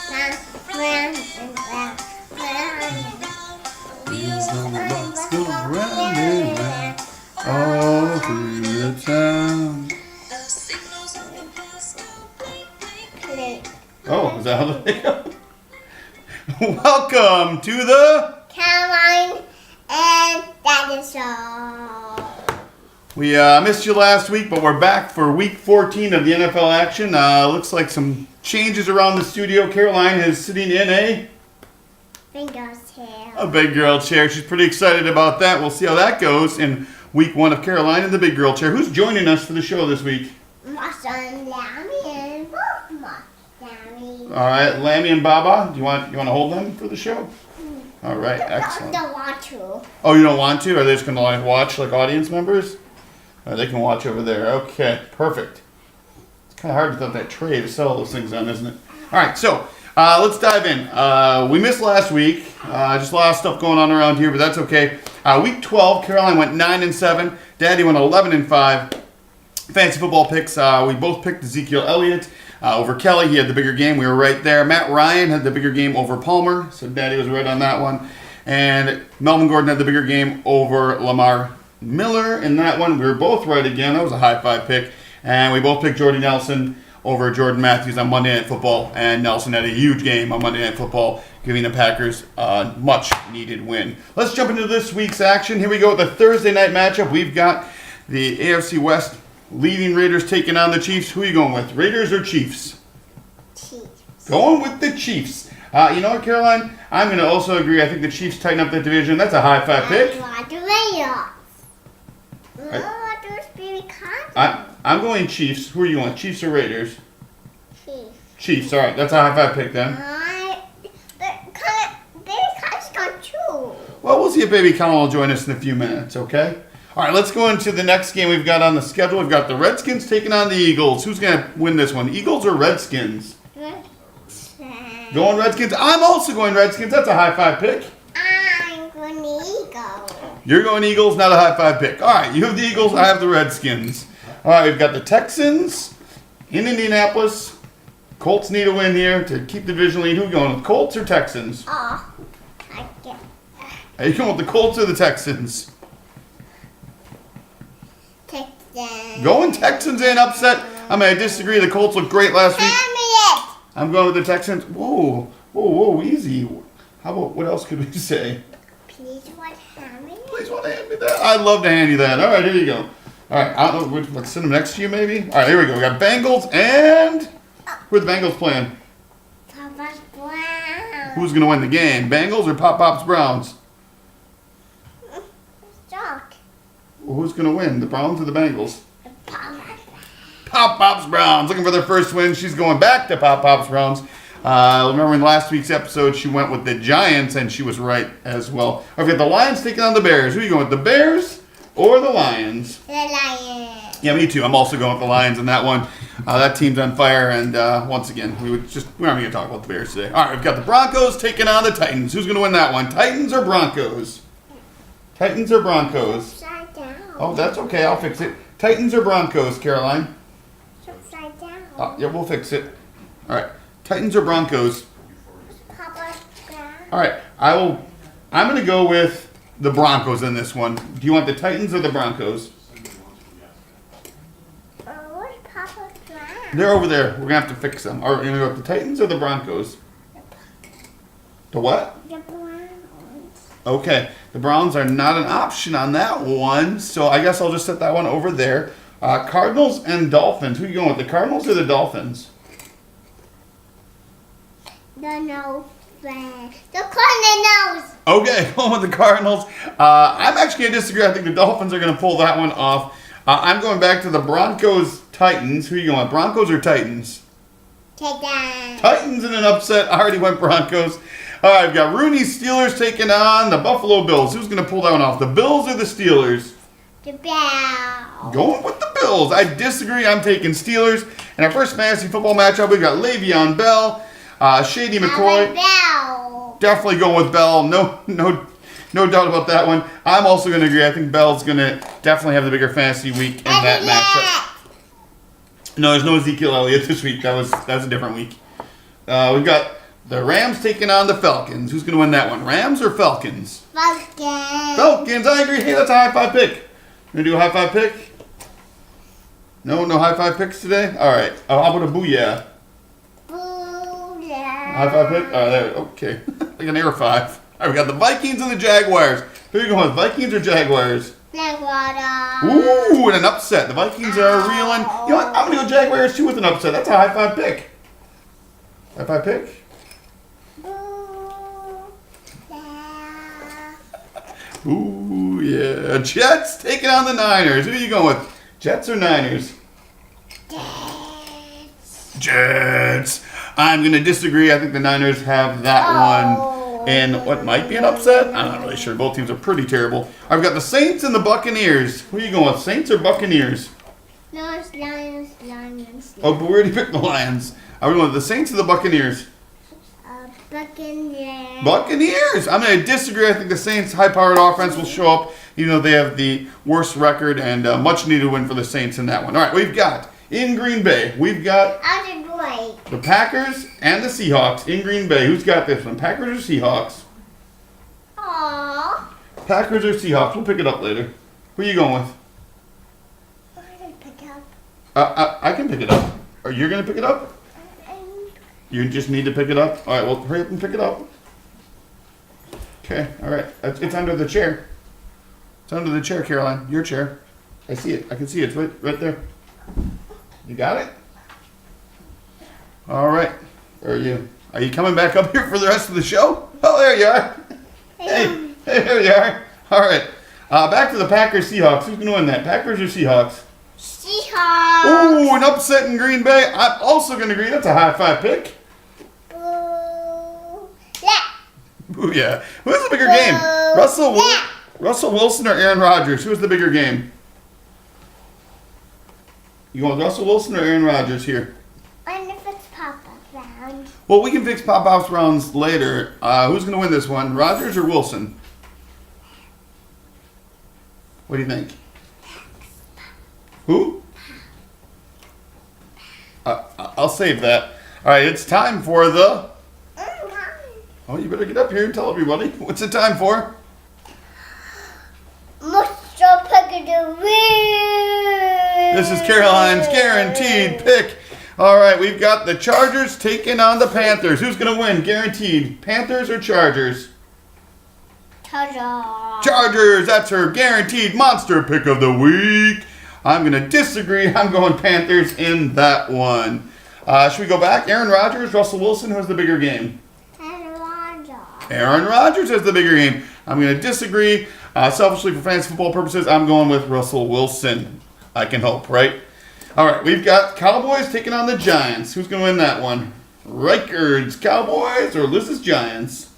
Wheels on the bus go round and round all through the town. Oh, is that how they go? Welcome to the Caroline and Dada show. We missed you last week, but we're back for week 14 of the NFL action. Looks like some changes around the studio. Caroline is sitting in a Big girl's chair. big girl chair. She's pretty excited about that. We'll see how that goes in week 1 of Caroline in the big girl chair. Who's joining us for the show this week? My son Lammy and both my Lammy. All right, Lammy and Baba. Do you want to hold them for the show? All right, excellent. Don't want to. Oh, you don't want to? Are they just going to watch like audience members? Or they can watch over there. Okay, perfect. It's kind of hard without that tray to set all those things on, isn't it? All right, so let's dive in. We missed last week. Just a lot of stuff going on around here, but that's okay. Week 12, Caroline went 9-7. Daddy went 11-5. Fantasy football picks. We both picked Ezekiel Elliott over Kelly. He had the bigger game. We were right there. Matt Ryan had the bigger game over Palmer, so Daddy was right on that one. And Melvin Gordon had the bigger game over Lamar Miller in that one. We were both right again. That was a high five pick. And we both picked Jordy Nelson over Jordan Matthews on Monday Night Football. And Nelson had a huge game on Monday Night Football, giving the Packers a much needed win. Let's jump into this week's action. Here we go with the Thursday night matchup. We've got the AFC West leading Raiders taking on the Chiefs. Who are you going with, Raiders or Chiefs? Chiefs. Going with the Chiefs. You know what, Caroline? I'm going to also agree. I think the Chiefs tighten up that division. That's a high five pick. I want the Raiders. I want those baby cars. I'm going Chiefs. Who are you going, Chiefs or Raiders? Chiefs. Chiefs. All right, that's a high five pick then. Baby cars got two. Well, we'll see if Baby Colin will join us in a few minutes, okay? All right, let's go into the next game we've got on the schedule. We've got the Redskins taking on the Eagles. Who's going to win this one, Eagles or Redskins? Going Redskins. I'm also going Redskins. That's a high five pick. I'm going Eagles. You're going Eagles, not a high five pick. All right, you have the Eagles, I have the Redskins. All right, we've got the Texans in Indianapolis. Colts need a win here to keep the division lead. Who are you going with, Colts or Texans? Oh, I get. Are you going with the Colts or the Texans? Texans. Going Texans in upset. I mean, I disagree. The Colts looked great last week. Hamlet. I'm going with the Texans. Whoa, easy. How about, what else could we say? Please what Hamlet? Please want to hand me that? I'd love to hand you that. All right, here you go. All right, I don't know, let's send them next to you maybe. All right, here we go. We got Bengals and who are the Bengals playing? Papa's Brown. Who's going to win the game? Bengals or Pop's Browns? Jock. Well, who's going to win? The Browns or the Bengals? Papa. Pop's Browns looking for their first win. She's going back to Pop's Browns. Remember in last week's episode, she went with the Giants, and she was right as well. Okay, the Lions taking on the Bears. Who are you going with, the Bears or the Lions? The Lions. Yeah, me too. I'm also going with the Lions in that one. That team's on fire, and once again, we're not even going to talk about the Bears today. All right, we've got the Broncos taking on the Titans. Who's going to win that one, Titans or Broncos? Titans or Broncos? Upside down. Oh, that's okay. I'll fix it. Titans or Broncos, Caroline? Upside down. Yeah, we'll fix it. All right. Titans or Broncos? Papa's Brown. All right. I'm going to go with the Broncos in this one. Do you want the Titans or the Broncos? Where's Papa's Brown? They're over there. We're going to have to fix them. Are you going to go with the Titans or the Broncos? The what? The Browns. Okay. The Browns are not an option on that one, so I guess I'll just set that one over there. Cardinals and Dolphins. Who are you going with, the Cardinals or the Dolphins? The no friend. The Cardinals. Okay, going with the Cardinals. I'm actually going to disagree. I think the Dolphins are going to pull that one off. I'm going back to the Broncos-Titans. Who are you going with, Broncos or Titans? Titans. Titans in an upset. I already went Broncos. All right, we've got Rooney's Steelers taking on the Buffalo Bills. Who's going to pull that one off, the Bills or the Steelers? The Bills. Going with the Bills. I disagree. I'm taking Steelers. In our first fantasy football matchup, we've got Le'Veon Bell, Shady McCoy. Bell. Definitely going with Bell. No doubt about that one. I'm also going to agree. I think Bell's going to definitely have the bigger fantasy week in that matchup. No, there's no Ezekiel Elliott this week. That was a different week. We've got The Rams taking on the Falcons. Who's going to win that one? Rams or Falcons? Falcon. Falcons, I agree. Hey, that's a high five pick. You going to do a high five pick? No high five picks today? All right. How about a booyah? Booyah. High five pick? All right, there. Okay. Like an air five. All right, we got the Vikings and the Jaguars. Who are you going with, Vikings or Jaguars? Jaguar. Ooh, and an upset. The Vikings are reeling. You know what? I'm going to go Jaguars too with an upset. That's a high five pick. High five pick? Ooh, yeah. Jets taking on the Niners. Who are you going with? Jets or Niners? Jets. I'm going to disagree. I think the Niners have that one in what might be an upset. I'm not really sure. Both teams are pretty terrible. I've got the Saints and the Buccaneers. Who are you going with? Saints or Buccaneers? No, it's Lions. Oh, but we already picked the Lions. Are we going with the Saints or the Buccaneers? Buccaneers. Buccaneers. I'm going to disagree. I think the Saints' high-powered offense will show up, even though they have the worst record, and much needed win for the Saints in that one. All right, we've got in Green Bay. We've got the Packers and the Seahawks in Green Bay. Who's got this one? Packers or Seahawks? Aww. Packers or Seahawks? We'll pick it up later. Who are you going with? What did I pick up? I can pick it up. Are you going to pick it up? You just need to pick it up? All right, well, hurry up and pick it up. Okay, all right. It's under the chair. It's under the chair, Caroline. Your chair. I see it. I can see it. It's right there. You got it? All right. Are you coming back up here for the rest of the show? Oh, there you are. Hey, there you are. All right. Back to the Packers Seahawks. Who's going to win that? Packers or Seahawks? Seahawks. Ooh, an upset in Green Bay. I'm also going to agree. That's a high five pick. Ooh, yeah. Who's the bigger game? Russell Wilson or Aaron Rodgers? Who's the bigger game? You want Russell Wilson or Aaron Rodgers here? And if it's pop-up round. Well, we can fix pop-outs rounds later. Who's going to win this one? Rodgers or Wilson? What do you think? Who? I'll save that. All right, it's time for the... Oh, you better get up here and tell everybody. What's it time for? Mr. Pick the win. This is Caroline's guaranteed pick. All right, we've got the Chargers taking on the Panthers. Who's going to win? Guaranteed. Panthers or Chargers? Chargers. That's her guaranteed monster pick of the week. I'm going to disagree. I'm going Panthers in that one. Should we go back? Aaron Rodgers, Russell Wilson. Who's the bigger game? Aaron Rodgers has the bigger game. I'm going to disagree. Selfishly, for fantasy football purposes, I'm going with Russell Wilson. I can hope, right? All right, we've got Cowboys taking on the Giants. Who's going to win that one? Reichard's Cowboys or Liz's Giants?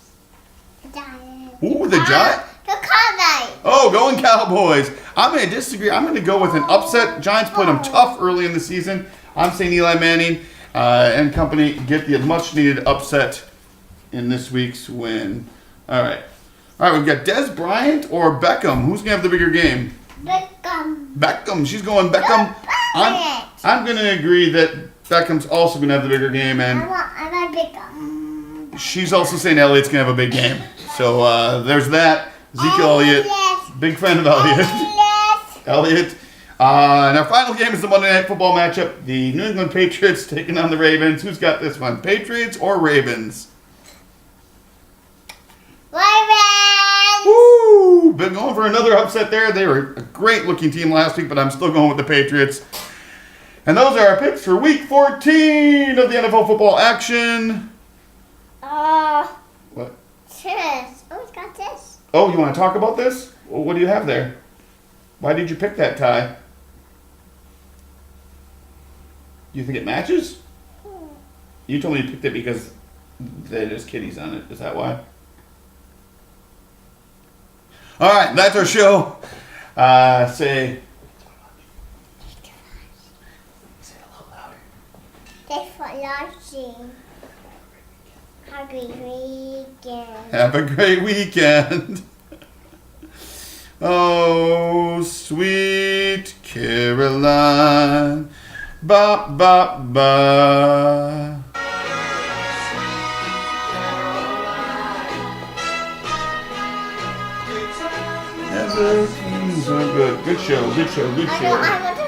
Giants. Ooh, the Giants. The Cowboys. Oh, going Cowboys. I'm going to disagree. I'm going to go with an upset. Giants played them tough early in the season. I'm saying Eli Manning and company get the much-needed upset in this week's win. All right. All right, we've got Des Bryant or Beckham. Who's going to have the bigger game? Beckham. She's going Beckham. I'm going to agree that Beckham's also going to have the bigger game. And I want Beckham. She's also saying Elliott's going to have a big game. So there's that. Ezekiel Elliott. Big fan of Elliott. And our final game is the Monday Night Football matchup. The New England Patriots taking on the Ravens. Who's got this one? Patriots or Ravens? Ravens! Woo! Been going for another upset there. They were a great looking team last week, but I'm still going with the Patriots. And those are our picks for week 14 of the NFL football action. What? This. Oh, it's got this. Oh, you want to talk about this? Well, what do you have there? Why did you pick that tie? Do you think it matches? You told me you picked it because there's kitties on it. Is that why? All right, that's our show. Say it a little louder. Thanks for watching. Have a great weekend. Have a great weekend. Oh, sweet Caroline. Ba, ba, ba. Everything's so good. Good show, good show, good I show. want